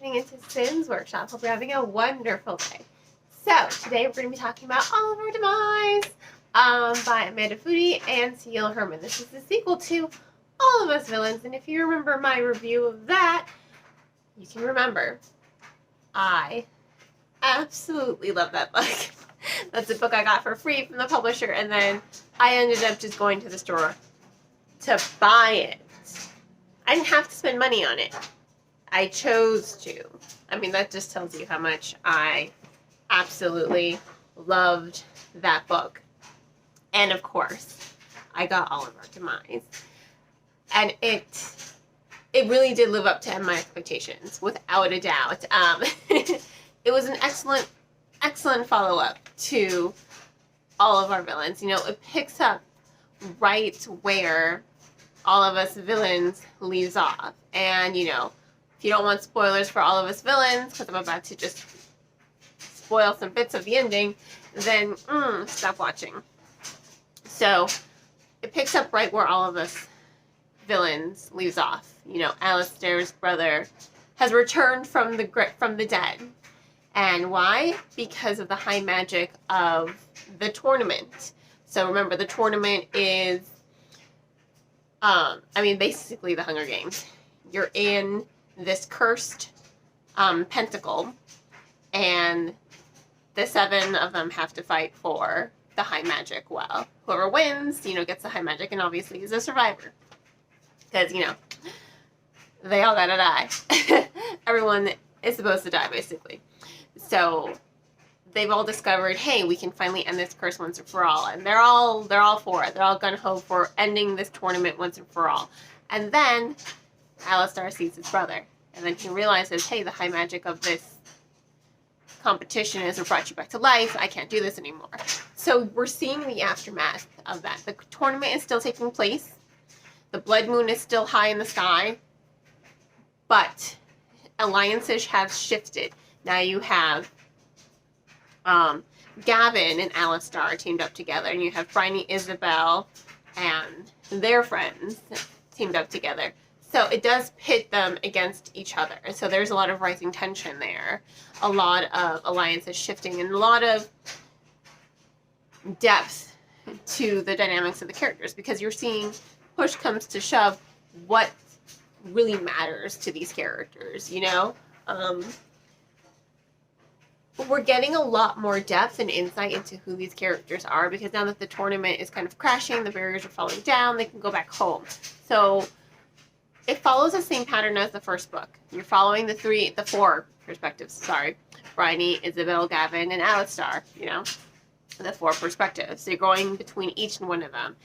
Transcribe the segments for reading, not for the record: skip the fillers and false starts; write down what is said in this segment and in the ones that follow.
tuning into Sin's Workshop. Hope you're having a wonderful day. So, today we're going to be talking about All of Our Demise by Amanda Foody and C.L. Herman. This is the sequel to All of Us Villains, and if you remember my review of that, you can remember I absolutely love that book. That's a book I got for free from the publisher, and then I ended up just going to the store to buy it. I didn't have to spend money on it. I chose to. I mean, that just tells you how much I absolutely loved that book. And of course, I got All of Our Demise. And it really did live up to my expectations, without a doubt. It was an excellent follow-up to All of Our Villains. You know, it picks up right where All of Us Villains leaves off. And, you know, if you don't want spoilers for All of Us Villains, because I'm about to just spoil some bits of the ending, then stop watching. So, it picks up right where All of Us Villains leaves off. You know, Alistair's brother has returned from the dead. And why? Because of the high magic of the tournament. So remember, the tournament is, basically the Hunger Games. You're in this cursed pentacle, and the 7 of them have to fight for the high magic. Well, whoever wins, you know, gets the high magic, and obviously is a survivor. Because, you know, they all gotta die. Everyone is supposed to die, basically. So they've all discovered, hey, we can finally end this curse once and for all. And they're all for it. They're all gung-ho for ending this tournament once and for all. And then Alistair sees his brother. And then he realizes, hey, the high magic of this competition has brought you back to life. I can't do this anymore. So we're seeing the aftermath of that. The tournament is still taking place. The blood moon is still high in the sky. But alliances have shifted. Now you have Gavin and Alistair teamed up together, and you have Bryony, Isabel, and their friends teamed up together. So it does pit them against each other. So there's a lot of rising tension there, a lot of alliances shifting, and a lot of depth to the dynamics of the characters, because you're seeing, push comes to shove, what really matters to these characters, you know? We're getting a lot more depth and insight into who these characters are, because now that the tournament is kind of crashing, the barriers are falling down, they can go back home. So it follows the same pattern as the first book. You're following the 4 perspectives, sorry. Bryony, Isabel, Gavin, and Alistair, you know, the 4 perspectives. So you're going between each one of them.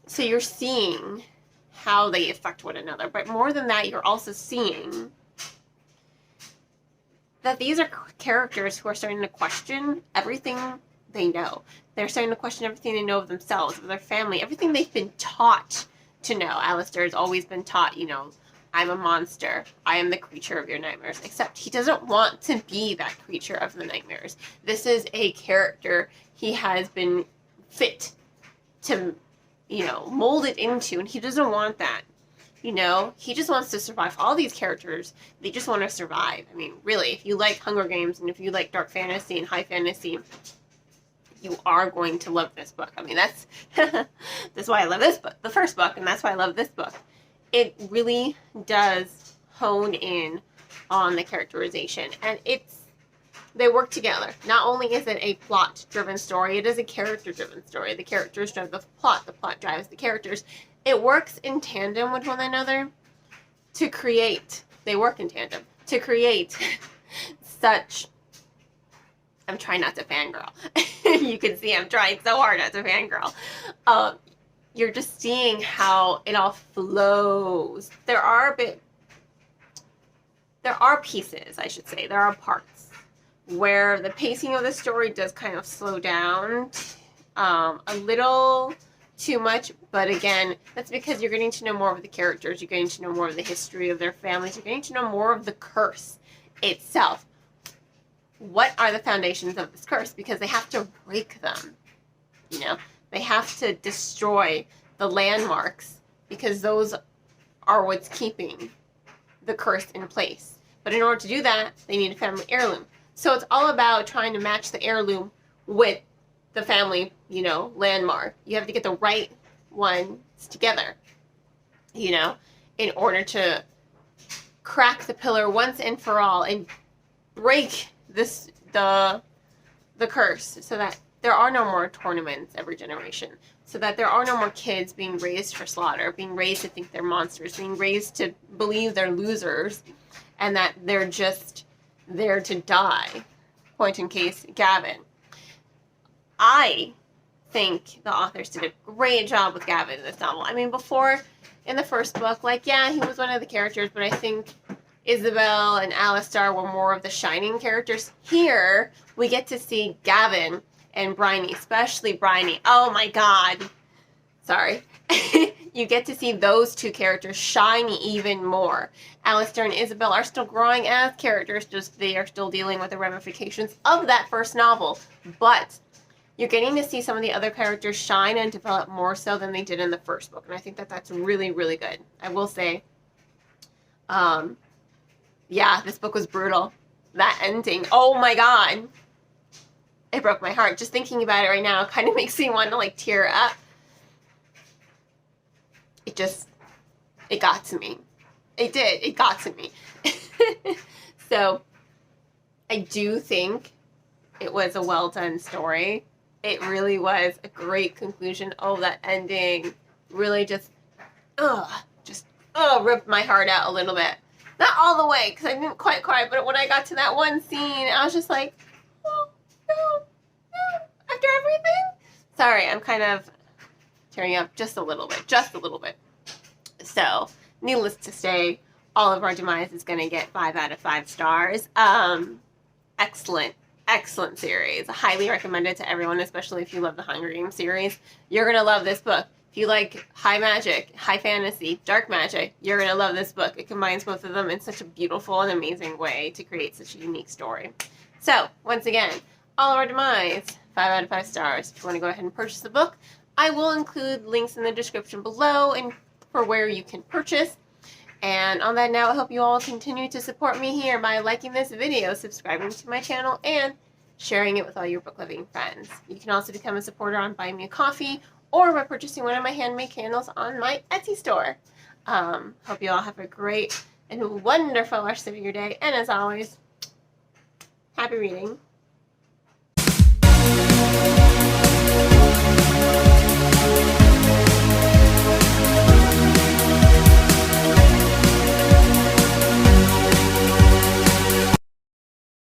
So you're seeing how they affect one another. But more than that, you're also seeing that these are characters who are starting to question everything they know. They're starting to question everything they know of themselves, of their family, everything they've been taught to know. Alistair has always been taught, you know, I'm a monster. I am the creature of your nightmares. Except he doesn't want to be that creature of the nightmares. This is a character he has been fit to, you know, mold it into, and he doesn't want that. You know, he just wants to survive. All these characters, they just want to survive. I mean, really, if you like Hunger Games and if you like dark fantasy and high fantasy, you are going to love this book. I mean, that's that's why I love this book, the first book, and that's why I love this book. It really does hone in on the characterization, and they work together. Not only is it a plot-driven story, it is a character-driven story. The characters drive the plot drives the characters. It works in tandem with one another to create, they work in tandem, to create such, I'm trying not to fangirl. You can see I'm trying so hard not to fangirl. You're just seeing how it all flows. There are pieces, I should say, there are parts where the pacing of the story does kind of slow down a little too much, but again, that's because you're getting to know more of the characters, you're getting to know more of the history of their families, you're getting to know more of the curse itself. What are the foundations of this curse? Because they have to break them, you know? They have to destroy the landmarks, because those are what's keeping the curse in place. But in order to do that, they need a family heirloom. So it's all about trying to match the heirloom with the family, you know, landmark. You have to get the right ones together, you know, in order to crack the pillar once and for all and break the curse, so that there are no more tournaments every generation, so that there are no more kids being raised for slaughter, being raised to think they're monsters, being raised to believe they're losers, and that they're just there to die. Point in case, Gavin. I think the authors did a great job with Gavin in this novel. I mean, before, in the first book, like, yeah, he was one of the characters, but I think Isabel and Alistar were more of the shining characters. Here, we get to see Gavin and Bryony, especially Bryony. Oh my god. Sorry. You get to see those two characters shine even more. Alistar and Isabel are still growing as characters, just they are still dealing with the ramifications of that first novel. But you're getting to see some of the other characters shine and develop more so than they did in the first book. And I think that that's really, really good. I will say, yeah, this book was brutal. That ending, oh my god. It broke my heart. Just thinking about it right now kind of makes me want to, like, tear up. It got to me. It did. It got to me. So, I do think it was a well-done story. It really was a great conclusion. Oh, that ending really just ripped my heart out a little bit. Not all the way, because I didn't quite cry, but when I got to that one scene, I was just like, oh, no, after everything? Sorry, I'm kind of tearing up just a little bit. So, needless to say, All of Our Demise is going to get 5 out of 5 stars. Excellent series. Highly recommended to everyone, especially if you love the Hunger Games series. You're going to love this book. If you like high magic, high fantasy, dark magic, you're going to love this book. It combines both of them in such a beautiful and amazing way to create such a unique story. So, once again, All of Our Demise, 5 out of 5 stars. If you want to go ahead and purchase the book, I will include links in the description below and for where you can purchase. And on that note, I hope you all continue to support me here by liking this video, subscribing to my channel, and sharing it with all your book-loving friends. You can also become a supporter on Buy Me a Coffee or by purchasing one of my handmade candles on my Etsy store. Hope you all have a great and wonderful rest of your day. And as always, happy reading.